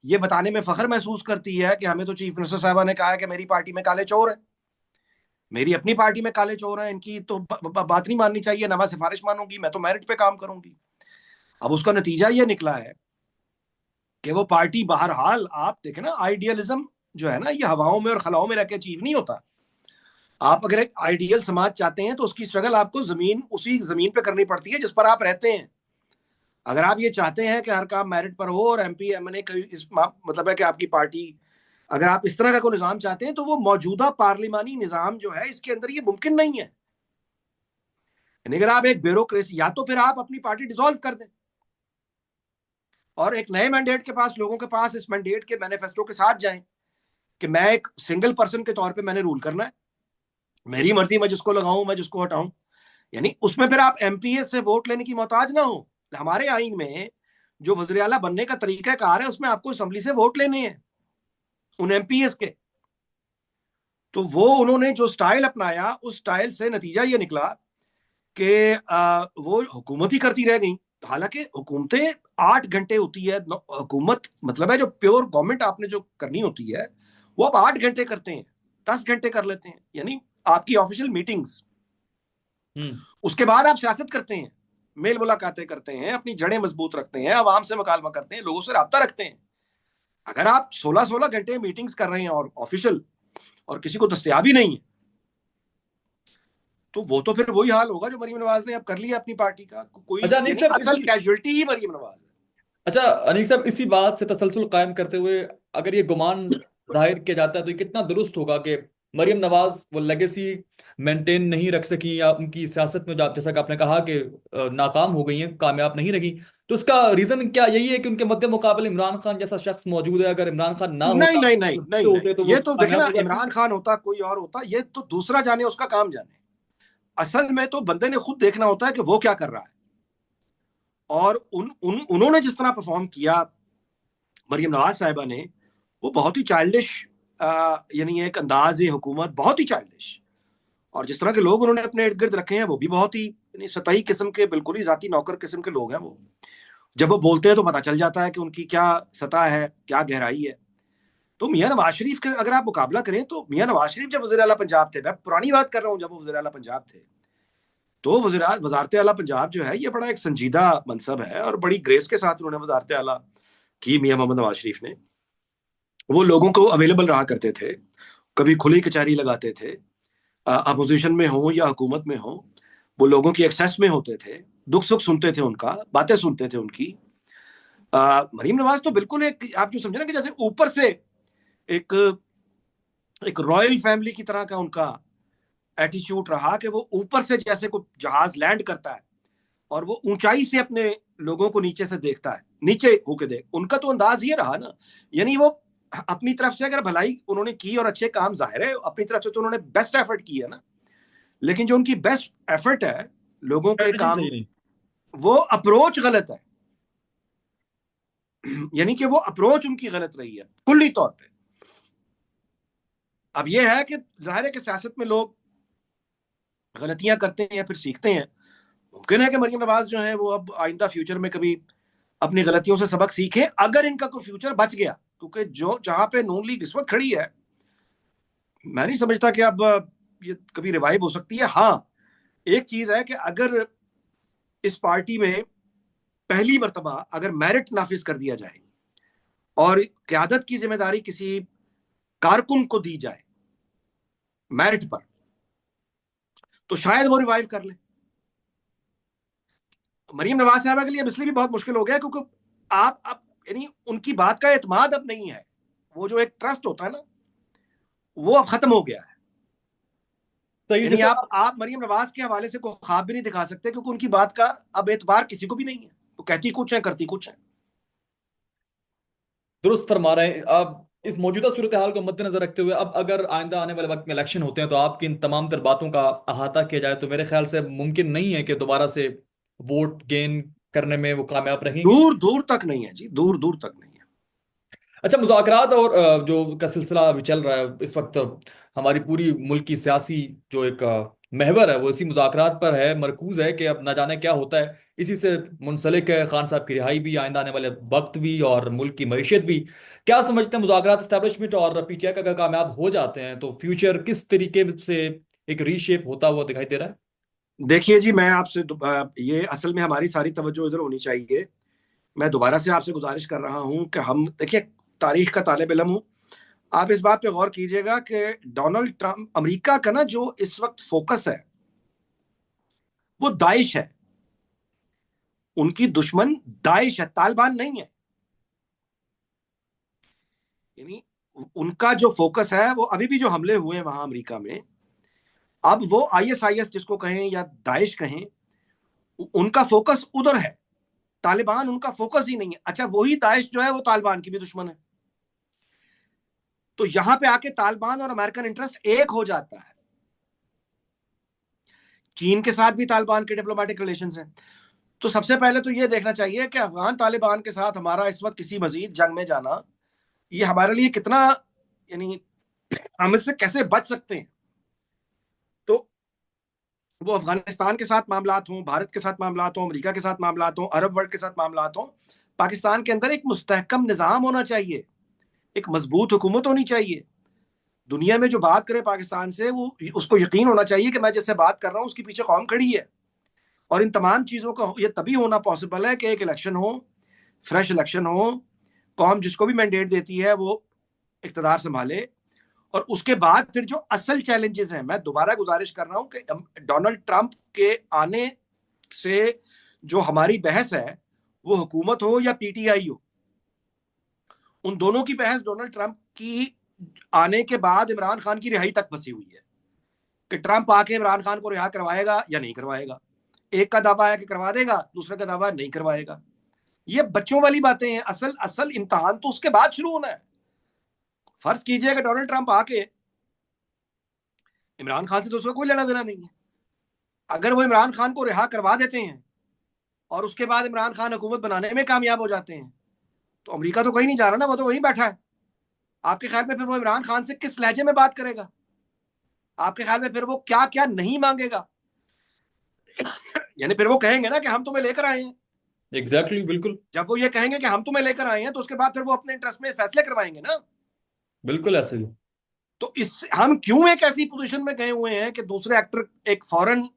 ये बताने में फख्र महसूस करती है कि हमें तो चीफ मिनिस्टर साहबा ने कहा है कि मेरी पार्टी में काले चोर है, मेरी अपनी पार्टी में काले चोर हैं, इनकी तो बात नहीं माननी चाहिए, ना मैं सिफारिश मानूंगी, मैं तो मेरिट पे काम करूंगी। अब उसका नतीजा ये निकला है कि वो पार्टी, बहरहाल आप देखें ना, आइडियलिज्म जो है ना, ये हवाओं में और खलाओं में रह के अचीव नहीं होता। आप अगर एक आइडियल समाज चाहते हैं तो उसकी स्ट्रगल आपको उसी जमीन पे करनी पड़ती है जिस पर आप रहते हैं। अगर आप ये चाहते हैं कि हर काम मेरिट पर हो और एमपी एमएनए का इस मतलब है कि आपकी पार्टी, अगर आप इस तरह का कोई निजाम चाहते हैं तो वो मौजूदा पार्लिमानी निजाम जो है इसके अंदर ये मुमकिन नहीं है। अगर आप एक ब्यूरोक्रेसी, या तो फिर आप अपनी पार्टी डिसॉल्व कर दें और एक नए मैंडेट के पास, लोगों के पास इस मैंडेट के मैनिफेस्टो के साथ जाएं कि मैं एक सिंगल पर्सन के तौर पे मैंने रूल करना है, मेरी मर्जी, मैं जिसको लगाऊं, मैं जिसको हटाऊं। यानी उसमें फिर आप एमपीएस से वोट लेने की मोहताज ना हो। हमारे आइन में जो वज़ीर आला बनने का तरीकाकार है उसमें आपको असेंबली से वोट लेने हैं उन एमपीएस के। तो वो उन्होंने जो स्टाइल अपनाया, उस स्टाइल से नतीजा ये निकला कि वो हुकूमत ही करती रह गई। हालांकि हुकूमतें 8 घंटे होती है हुकूमत, मतलब है जो प्योर गवर्नमेंट आपने जो करनी होती है वो आप 8 घंटे करते हैं, 10 घंटे कर लेते हैं, यानी आपकी ऑफिशियल मीटिंग्स। उसके बाद आप सियासत करते हैं, मेल मुलाकातें करते हैं, अपनी जड़ें मजबूत रखते हैं, आवाम से मुकालमा करते हैं, लोगों से रब्ता रखते हैं। अगर आप 16-16 घंटे मीटिंग्स कर रहे हैं और ऑफिशियल, और किसी को दस्तयाब ही नहीं है, तो वो तो फिर वही हाल होगा जो मरीम नवाज ने अब कर लिया अपनी पार्टी का। कोई अच्छा अनीक यानी साहब, असल कैजुअलिटी ही मरीम नवाज है। अच्छा अनीक साहब, इसी बात से तसलसल कायम करते हुए अगर ये गुमान जाहिर किया जाता है तो ये कितना दुरुस्त होगा कि मरियम नवाज वो लेगेसी मेंटेन नहीं रख सकी, या उनकी सियासत में, जैसा कि आपने कहा कि नाकाम हो गई हैं, कामयाब नहीं रही, तो उसका रीजन क्या यही है कि उनके मध्य मुकाबले इमरान खान जैसा शख्स मौजूद है? अगर इमरान खान ना नहीं होता, नहीं नहीं नहीं तो होते तो नहीं, वो ये तो देखे कामयाब ना, हो जाती। इमरान खान होता, कोई और होता, ये तो दूसरा जाने, उसका काम जाने। असल में तो बंदे ने खुद देखना होता है कि वो क्या कर रहा है। और उन्होंने जिस तरह परफॉर्म किया मरियम नवाज साहिबा ने, वो बहुत ही चाइल्डिश, यानी एक अंदाज हुकूमत बहुत ही चाइल्डिश। और जिस तरह के लोग उन्होंने अपने इर्द गिर्द रखे हैं वो भी बहुत ही यानी सतही किस्म के, बिल्कुल ही जाती नौकर किस्म के लोग हैं वो। जब वो बोलते हैं तो पता चल जाता है कि उनकी क्या सतह है, क्या गहराई है। तो मियां नवाज शरीफ के अगर आप मुकाबला करें तो मियां नवाज शरीफ जब वज़ीर आला पंजाब थे, मैं पुरानी बात कर रहा हूँ, जब वो वज़ीर आला पंजाब थे, तो वजारत आला पंजाब जो है ये बड़ा एक संजीदा मनसब है और बड़ी ग्रेस के साथ उन्होंने वजारत आला की मियां मोहम्मद नवाज शरीफ ने। वो लोगों को अवेलेबल रहा करते थे, कभी खुली कचहरी लगाते थे, अपोजिशन में हो या हुकूमत में हो, वो लोगों की एक्सेस में होते थे, दुख सुख सुनते थे, उनका बातें सुनते थे उनकी। मरीम नवाज तो बिल्कुल एक, आप जो समझे ना कि जैसे ऊपर से एक एक रॉयल फैमिली की तरह का उनका एटीट्यूड रहा, कि वो ऊपर से जैसे कोई जहाज लैंड करता है और वो ऊंचाई से अपने लोगों को नीचे से देखता है, नीचे होके देख, उनका तो अंदाज ये रहा ना। यानी वो अपनी तरफ से अगर भलाई उन्होंने की और अच्छे काम, जाहिर है अपनी तरफ से तो उन्होंने बेस्ट एफर्ट की है ना, लेकिन जो उनकी बेस्ट एफर्ट है लोगों के स्ट्रेटजी काम, सही नहीं। वो अप्रोच गलत है। यानी कि वो अप्रोच उनकी गलत रही है कुल्ली तौर पे। अब ये है कि जाहिर है कि सियासत में लोग गलतियां करते हैं या फिर सीखते हैं। मुमकिन है कि मरीम नवाज जो है वो अब आइंदा फ्यूचर में कभी अपनी गलतियों से सबक सीखें, अगर इनका कोई फ्यूचर बच गया। क्योंकि जो जहां पे नून लीग इस वक्त खड़ी है, मैं नहीं समझता कि अब ये कभी रिवाइव हो सकती है। हाँ, एक चीज है कि अगर इस पार्टी में पहली मर्तबा अगर मेरिट नाफिज कर दिया जाए और क्यादत की जिम्मेदारी किसी कारकुन को दी जाए मेरिट पर, तो शायद वो रिवाइव कर ले। मरीम नवाज साहबा के लिए अब इसलिए भी बहुत मुश्किल हो गया क्योंकि आप अब, यानी उनकी बात का एतमाद अब नहीं है। वो जो एक ट्रस्ट होता है ना, वो अब खत्म हो गया है। सही, यानी जैसे आप मरीम नवाज के हवाले से कोई ख्वाब भी नहीं दिखा सकते, क्योंकि उनकी बात का अब एतबार किसी को भी नहीं है। वो कहती कुछ है, करती कुछ है। दुरुस्त फरमा रहे हैं आप। इस मौजूदा सूरत हाल को मद्देनजर रखते हुए अब अगर आइंदा आने वाले वक्त में इलेक्शन होते हैं तो आपकी इन तमाम तर बातों का अहाता किया जाए तो मेरे ख्याल से मुमकिन नहीं है कि दोबारा से वोट गेन करने में वो कामयाब रहेंगी। दूर दूर तक नहीं है जी, दूर दूर तक नहीं है। अच्छा, मुज़ाकरात और जो का सिलसिला अभी चल रहा है इस वक्त, हमारी पूरी मुल्क की सियासी जो एक महवर है वो इसी मुज़ाकरात पर है, मरकूज है कि अब ना जाने क्या होता है। इसी से मुंसलिक है खान साहब की रिहाई भी, आइंदा आने वाले वक्त भी, और मुल्क की मईशत भी। क्या समझते हैं, मुज़ाकरात इस्टेब्लिशमेंट और पीटीआई का अगर कामयाब हो जाते हैं तो फ्यूचर किस तरीके से एक रीशेप होता हुआ दिखाई दे रहा है? देखिए जी, मैं आपसे ये असल में हमारी सारी तवज्जो इधर होनी चाहिए। मैं दोबारा से आपसे गुजारिश कर रहा हूं कि हम देखिए, तारीख का तालिब इल्म हूं। आप इस बात पे गौर कीजिएगा कि डोनाल्ड ट्रंप, अमेरिका का ना जो इस वक्त फोकस है वो दाइश है। उनकी दुश्मन दाइश है, तालिबान नहीं है। यानी उनका जो फोकस है वो, अभी भी जो हमले हुए हैं वहां अमेरिका में, अब वो आईएसआईएस जिसको कहें या दाइश कहें, उनका फोकस उधर है। तालिबान उनका फोकस ही नहीं है। अच्छा, वही दाइश जो है वो तालिबान की भी दुश्मन है। तो यहां पे आके तालिबान और अमेरिकन इंटरेस्ट एक हो जाता है। चीन के साथ भी तालिबान के डिप्लोमेटिक रिलेशंस हैं। तो सबसे पहले तो ये देखना चाहिए कि अफगान तालिबान के साथ हमारा इस वक्त किसी मजीद जंग में जाना, ये हमारे लिए कितना, यानी हम इससे कैसे बच सकते हैं। तो वो अफगानिस्तान के साथ मामलात हों, भारत के साथ मामलात हों, अमेरिका के साथ मामलात हों, अरब वर्ल्ड के साथ मामलात हों, पाकिस्तान के अंदर एक मुस्तहकम निज़ाम होना चाहिए, एक मजबूत हुकूमत होनी चाहिए। दुनिया में जो बात करे पाकिस्तान से, वो उसको यकीन होना चाहिए कि मैं जिससे बात कर रहा हूँ उसके पीछे कौम खड़ी है। और इन तमाम चीज़ों का ये तभी होना पॉसिबल है कि एक इलेक्शन हो, फ्रेश इलेक्शन हो, कौम जिसको भी मैंडेट देती है वो इक़्तिदार संभाले। और उसके बाद फिर जो असल चैलेंजेस हैं, मैं दोबारा गुजारिश कर रहा हूं कि डोनाल्ड ट्रंप के आने से जो हमारी बहस है, वो हुकूमत हो या पीटीआई हो, उन दोनों की बहस डोनाल्ड ट्रंप की आने के बाद इमरान खान की रिहाई तक फंसी हुई है कि ट्रंप आके इमरान खान को रिहा करवाएगा या नहीं करवाएगा। एक का दावा है कि करवा देगा, दूसरे का दावा नहीं करवाएगा। ये बच्चों वाली बातें हैं। असल असल इम्तहान तो उसके बाद शुरू होना है। फर्ज कीजिए कि डोनाल्ड ट्रंप आके, इमरान खान से तो उसका कोई लेना देना नहीं है, अगर वो इमरान खान को रिहा करवा देते हैं और उसके बाद इमरान खान हुकूमत बनाने में कामयाब हो जाते हैं, तो अमेरिका तो कहीं नहीं जा रहा ना, वो तो वहीं बैठा है। आपके ख्याल में फिर वो इमरान खान से किस लहजे में बात करेगा? आपके ख्याल में फिर वो क्या क्या नहीं मांगेगा? यानी फिर वो कहेंगे ना कि हम तुम्हें लेकर आए हैं। एग्जैक्टली, बिल्कुल। जब वो ये कहेंगे कि हम तुम्हें लेकर आए हैं, तो उसके बाद फिर वो अपने इंटरेस्ट में फैसले करवाएंगे ना। बिल्कुल ऐसे ही। तो इस हम क्यों एक ऐसी पोजीशन में गए हुए हैं कि दूसरे एक्टर एक फॉरेन,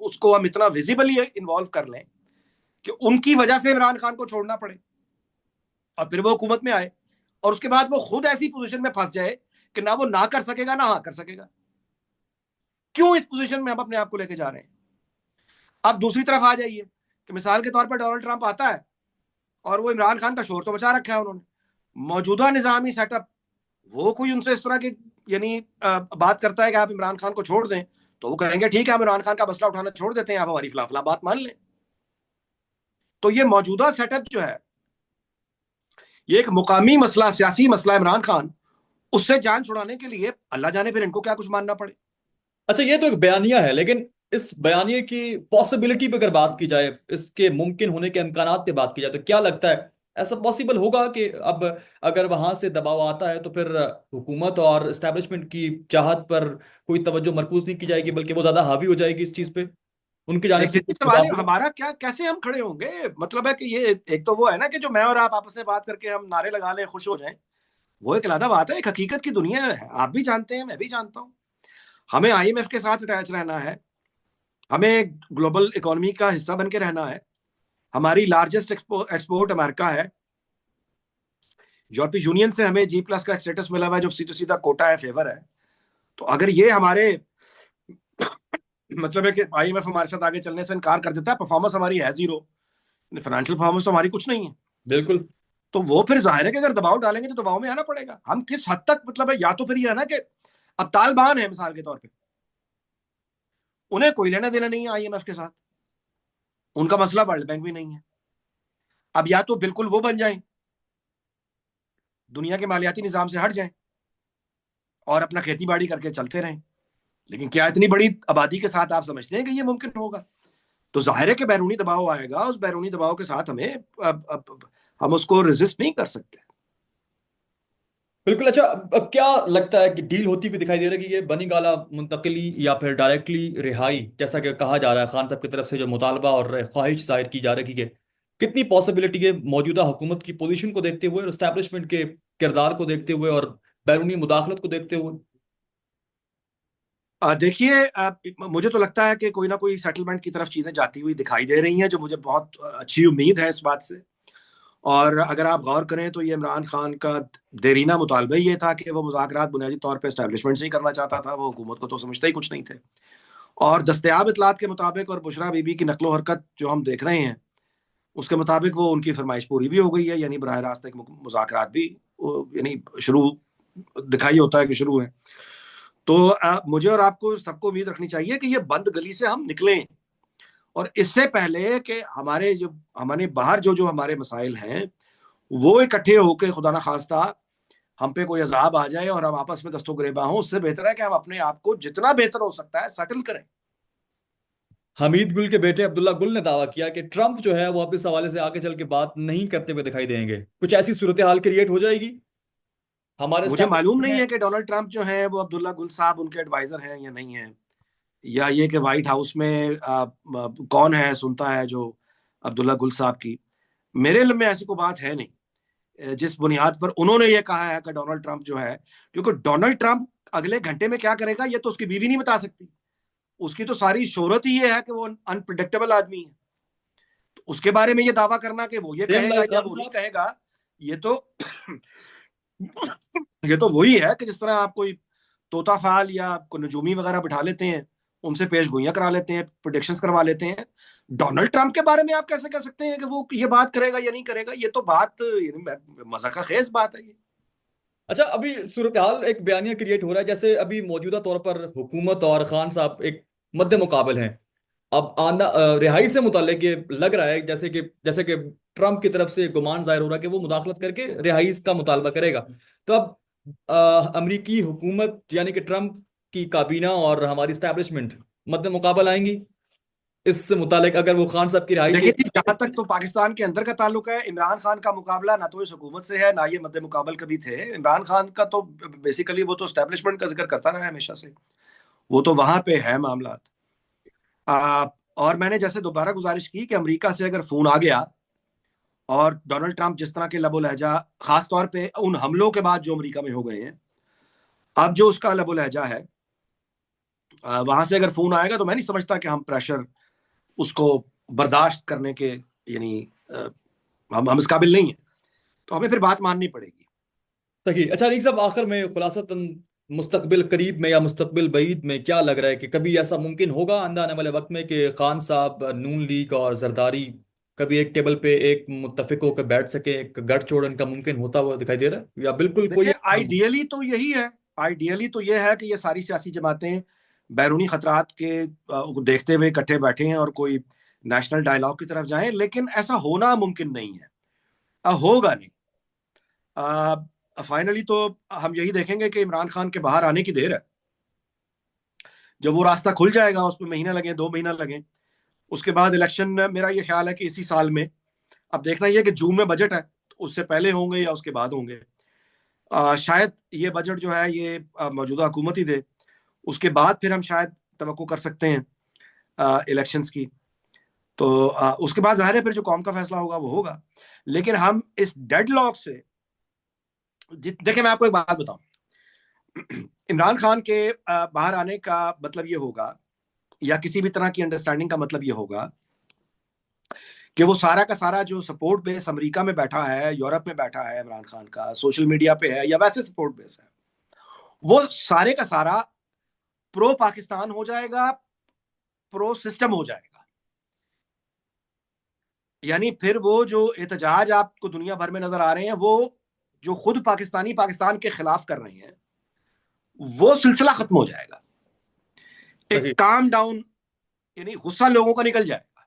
उसको हम इतना विजिबली इन्वॉल्व कर लें कि उनकी वजह से इमरान खान को छोड़ना पड़े और फिर वो हुकूमत में आए, और उसके बाद वो खुद ऐसी पोजीशन में फंस जाए कि ना वो ना कर सकेगा ना हाँ कर सकेगा। क्यों इस पोजीशन में हम अपने आप को लेके जा रहे हैं? अब दूसरी तरफ आ जाइए कि मिसाल के तौर पर डोनाल्ड ट्रंप आता है और वो इमरान खान का शोर तो मचा रखा है उन्होंने। मौजूदा निज़ामी सेटअप, वो कोई उनसे इस तरह की यानी बात करता है कि आप इमरान खान को छोड़ दें, तो वो कहेंगे ठीक है, हम इमरान खान का मसला उठाना छोड़ देते हैं, आप हमारी फला फला बात मान लें। तो ये मौजूदा सेटअप जो है, ये एक मुकामी मसला, सियासी मसला इमरान खान, उससे जान छुड़ाने के लिए अल्लाह जाने फिर इनको क्या कुछ मानना पड़े। अच्छा, ये तो एक बयानिया है, लेकिन इस बयानिए की पॉसिबिलिटी पे अगर बात की जाए, इसके मुमकिन होने के इम्कानात पे बात की जाए, तो क्या लगता है ऐसा पॉसिबल होगा कि अब अगर वहां से दबाव आता है तो फिर हुकूमत और एस्टेब्लिशमेंट की चाहत पर कोई तवज्जो मरकूज नहीं की जाएगी, बल्कि वो ज्यादा हावी हो जाएगी इस चीज पे, उनकी जानिब से लेकिन कुछ सवाल है मुदाखलत? हमारा क्या, कैसे हम खड़े होंगे? मतलब है कि ये एक तो वो है ना कि जो मैं और आप आपस में बात करके हम नारे लगा लें, खुश हो जाएं, वो एक अलग बात है। एक हकीकत की दुनिया है, आप भी जानते हैं, मैं भी जानता हूं। हमें आईएमएफ के साथ अटैच रहना है, हमें ग्लोबल इकोनॉमी का हिस्सा बन के रहना है। हमारी लार्जेस्ट एक्सपोर्ट अमेरिका है। यूरोपीय यूनियन से हमें G+ का स्टेटस मिला हुआ है, जो सीधा सीधा कोटा है, फेवर है। तो अगर ये हमारे मतलब है कि आईएमएफ हमारे साथ आगे चलने से इनकार कर देता है, परफॉर्मेंस हमारी है जीरो, फाइनेंशियल परफॉर्मेंस तो हमारी कुछ नहीं है, बिल्कुल। तो वो फिर जाहिर है कि अगर दबाव डालेंगे तो दबाव में आना पड़ेगा। हम किस हद तक, मतलब है, या तो फिर ये है ना कि अब तालिबान है मिसाल के तौर पे, उन्हें कोई लेना देना नहीं है आईएमएफ के साथ, उनका मसला वर्ल्ड बैंक भी नहीं है। अब या तो बिल्कुल वो बन जाएं, दुनिया के मालियाती निजाम से हट जाएं और अपना खेती बाड़ी करके चलते रहें, लेकिन क्या इतनी बड़ी आबादी के साथ आप समझते हैं कि ये मुमकिन होगा? तो जाहिर है कि बैरूनी दबाव आएगा, उस बैरूनी दबाव के साथ हमें हम उसको रेजिस्ट नहीं कर सकते। बिल्कुल। अच्छा, अब क्या लगता है कि डील होती हुई दिखाई दे रही है कि ये बनी गाला मुंतकली या फिर डायरेक्टली रिहाई, जैसा कि कहा जा रहा है खान साहब की तरफ से जो मुतालबा और ख्वाहिश जाहिर की जा रही है, कितनी पॉसिबिलिटी है मौजूदा हुकूमत की पोजीशन को देखते हुए और एस्टैब्लिशमेंट के किरदार को देखते हुए और बैरूनी मुदाखलत को देखते हुए? देखिए, मुझे तो लगता है कि कोई ना कोई सेटलमेंट की तरफ चीजें जाती हुई दिखाई दे रही हैं, जो मुझे बहुत अच्छी उम्मीद है इस बात से। और अगर आप गौर करें तो ये इमरान खान का देरीना मुतालबा ये था कि वो मुज़ाकरात बुनियादी तौर पे एस्टेब्लिशमेंट से ही करना चाहता था, वो हुकूमत को तो समझते ही कुछ नहीं थे। और दस्तयाब इतलात के मुताबिक और बुशरा बीबी की नकलो हरकत जो हम देख रहे हैं, उसके मुताबिक वो उनकी फरमाइश पूरी भी हो गई है, यानी बराह रास्त एक मुज़ाकरात भी यानी शुरू दिखाई होता है कि शुरू है। तो मुझे और आपको सबको उम्मीद रखनी चाहिए कि ये बंद गली से हम निकलें, और इससे पहले कि हमारे बाहर जो जो हमारे मसाइल हैं, वो इकट्ठे होकर खुदा ना खास्ता हम पे कोई अजाब आ जाए और हम आपस में दस्तों गिरेबा हों, उससे बेहतर है कि हम अपने आप को जितना बेहतर हो सकता है सेटल करें। हमीद गुल के बेटे अब्दुल्ला गुल ने दावा किया कि ट्रंप जो है वो अब इस हवाले से आगे चल के बात नहीं करते हुए दिखाई देंगे। कुछ ऐसी सूरत हाल क्रिएट हो जाएगी हमारे मुझे मालूम एस्टैब्लिशमेंट नहीं में? है कि डोनाल्ड ट्रंप जो है वो अब्दुल्ला गुल साहब उनके एडवाइजर हैं या नहीं है, या ये कि व्हाइट हाउस में कौन है सुनता है जो अब्दुल्ला गुल साहब की। मेरे इल्म में ऐसी कोई बात है नहीं, जिस बुनियाद पर उन्होंने ये कहा है कि डोनाल्ड ट्रंप जो है, क्योंकि डोनाल्ड ट्रंप अगले घंटे में क्या करेगा ये तो उसकी बीवी नहीं बता सकती। उसकी तो सारी शोहरत ही ये है कि वो अनप्रिडिक्टेबल आदमी है। तो उसके बारे में ये दावा करना कि वो ये सेम कहेगा लाइक या खान वो नहीं साहब। कहेगा, ये तो ये तो वही है कि जिस तरह आप कोई तोता फाल या कोई नजूमी वगैरह बिठा लेते हैं, उनसे पेश गोइयां करा लेते हैं, प्रोडिक्शंस करवा लेते हैं। डोनाल्ड ट्रंप के बारे में आप कैसे कह सकते हैं कि वो ये बात करेगा या नहीं करेगा? ये तो बात मजाक खेज बात है ये। अच्छा, अभी सूरत हाल एक बयानिया क्रिएट हो रहा है, जैसे अभी मौजूदा तौर पर हुकूमत और खान साहब एक मद्दे मुकाबल हैं। अब आंदा रिहाई से मुतालिक ये लग रहा है जैसे कि ट्रंप की तरफ से गुमान जाहिर हो रहा है कि वो मुदाखलत करके रिहाई का मुतालबा करेगा। तो अब अमरीकी हुकूमत यानी कि ट्रंप की काबीना और हमारी स्टैब्लिशमेंट मद्दे मुकाबल आएंगी इससे मुतालिक, अगर वो खान साहब की रिहाई के। देखिए जी, जहां तक तो पाकिस्तान के अंदर का ताल्लुक है, इमरान खान का मुकाबला ना तो इस हुकूमत से है, ना ये मद्दे मुकाबल कभी थे। इमरान खान का तो बेसिकली वो तो स्टैब्लिशमेंट का जिक्र करता रहा है हमेशा से, वो तो वहां पे है मामला। और मैंने जैसे दोबारा गुजारिश की कि अमेरिका से अगर फोन आ गया और डोनाल्ड ट्रंप जिस तरह के लबो लहजा, खास तौर पे उन हमलों के बाद जो अमेरिका में हो गए हैं, अब जो उसका लबो लहजा है, वहां से अगर फोन आएगा तो मैं नहीं समझता कि हम प्रेशर उसको बर्दाश्त करने के, यानी अ, हम इस काबिल नहीं है, तो हमें फिर बात माननी पड़ेगी। सही। अच्छा अलीक साहब, आखिर में खुलासतन मुस्तकबिल करीब में या मुस्तकबिल बईद में क्या लग रहा है कि कभी ऐसा मुमकिन होगा आने आने वाले वक्त में कि खान साहब, नून लीग और जरदारी कभी एक टेबल पे एक मुत्तफिक होकर बैठ सके, एक गठजोड़ इनका मुमकिन होता हुआ दिखाई दे रहा है, या बिल्कुल कोई? देखिए, आइडियली तो यही है, आइडियली तो यह है कि ये सारी सियासी जमातें बैरूनी खतरात के को देखते हुए इकट्ठे बैठे हैं और कोई नेशनल डायलॉग की तरफ जाएं, लेकिन ऐसा होना मुमकिन नहीं है, होगा नहीं। फाइनली तो हम यही देखेंगे कि इमरान खान के बाहर आने की देर है। जब वो रास्ता खुल जाएगा, उसमें महीना लगे, 2 महीना लगे, उसके बाद इलेक्शन, मेरा ये ख्याल है कि इसी साल में। अब देखना यह कि जून में बजट है, तो उससे पहले होंगे या उसके बाद होंगे। शायद ये बजट जो है ये मौजूदा हुकूमत ही दे, उसके बाद फिर हम शायद तवक्को कर सकते हैं इलेक्शंस की। तो उसके बाद जाहिर है फिर जो कौम का फैसला होगा वो होगा। लेकिन हम इस डेडलॉक से, देखिए मैं आपको एक बात बताऊं, इमरान खान के बाहर आने का मतलब ये होगा, या किसी भी तरह की अंडरस्टैंडिंग का मतलब ये होगा कि वो सारा का सारा जो सपोर्ट बेस अमेरिका में बैठा है, यूरोप में बैठा है, इमरान खान का सोशल मीडिया पे है या वैसे सपोर्ट बेस है, वो सारे का सारा प्रो पाकिस्तान हो जाएगा, प्रो सिस्टम हो जाएगा। यानी फिर वो जो एहतजाज आपको दुनिया भर में नजर आ रहे हैं, वो जो खुद पाकिस्तानी पाकिस्तान के खिलाफ कर रहे हैं, वो सिलसिला खत्म हो जाएगा। एक काम डाउन, यानी गुस्सा लोगों का निकल जाएगा,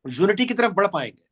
यूनिटी की तरफ बढ़ पाएंगे।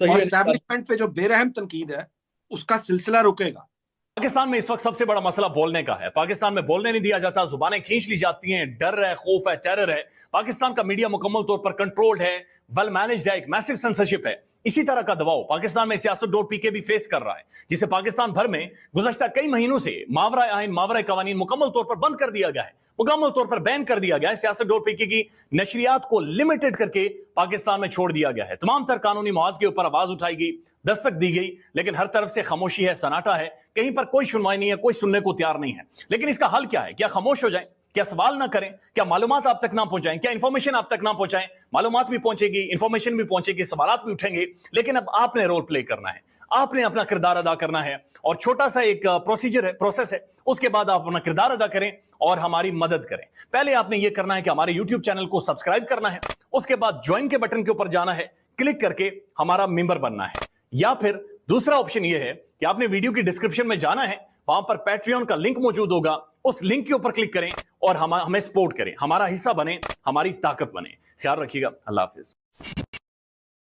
और एस्टैब्लिशमेंट पे जो बेरहम तनकीद है उसका सिलसिला रुकेगा। पाकिस्तान में इस वक्त सबसे बड़ा मसला बोलने का है। पाकिस्तान में बोलने नहीं दिया जाता, जुबानें खींच ली जाती हैं, डर है, खौफ है, टेरर है। पाकिस्तान का मीडिया मुकम्मल तौर पर कंट्रोल्ड है, वेल मैनेज्ड है, एक मैसिव सेंसरशिप है। इसी तरह का दबाव पाकिस्तान में siyaset.pk भी फेस कर रहा है, जिसे पाकिस्तान भर में गुज़श्ता कई महीनों से मावरा आइन, मावरा कवानीन मुकम्मल तौर पर बंद कर दिया गया है, मुकम्मल तौर पर बैन कर दिया गया है। siyaset.pk की नशरियात को लिमिटेड करके पाकिस्तान में छोड़ दिया गया है। तमाम तर कानूनी मुआवजे के ऊपर आवाज उठाई गई, दस्तक दी गई, लेकिन हर तरफ से खामोशी है, सन्नाटा है, कहीं पर कोई सुनवाई नहीं है, कोई सुनने को तैयार नहीं है। लेकिन इसका हल क्या है? क्या खामोश हो जाएं? क्या सवाल ना करें? क्या मालूमात आप तक ना पहुंचाएं? क्या इंफॉर्मेशन आप तक ना पहुंचाएं? मालूमात भी पहुंचेगी, इंफॉर्मेशन भी पहुंचेगी, सवालात भी उठेंगे, लेकिन अब आपने रोल प्ले करना है, आपने अपना किरदार अदा करना है। और छोटा सा एक प्रोसीजर है, प्रोसेस है, उसके बाद आप अपना किरदार अदा करें और हमारी मदद करें। पहले आपने यह करना है कि हमारे यूट्यूब चैनल को सब्सक्राइब करना है, उसके बाद ज्वाइन के बटन के ऊपर जाना है, क्लिक करके हमारा मेंबर बनना है। या फिर दूसरा ऑप्शन यह है कि आपने वीडियो की डिस्क्रिप्शन में जाना है, वहां पर पैट्रियन का लिंक मौजूद होगा, उस लिंक के ऊपर क्लिक करें और हमें सपोर्ट करें, हमारा हिस्सा बने, हमारी ताकत बने। ख्याल रखिएगा। अल्लाह हाफिज।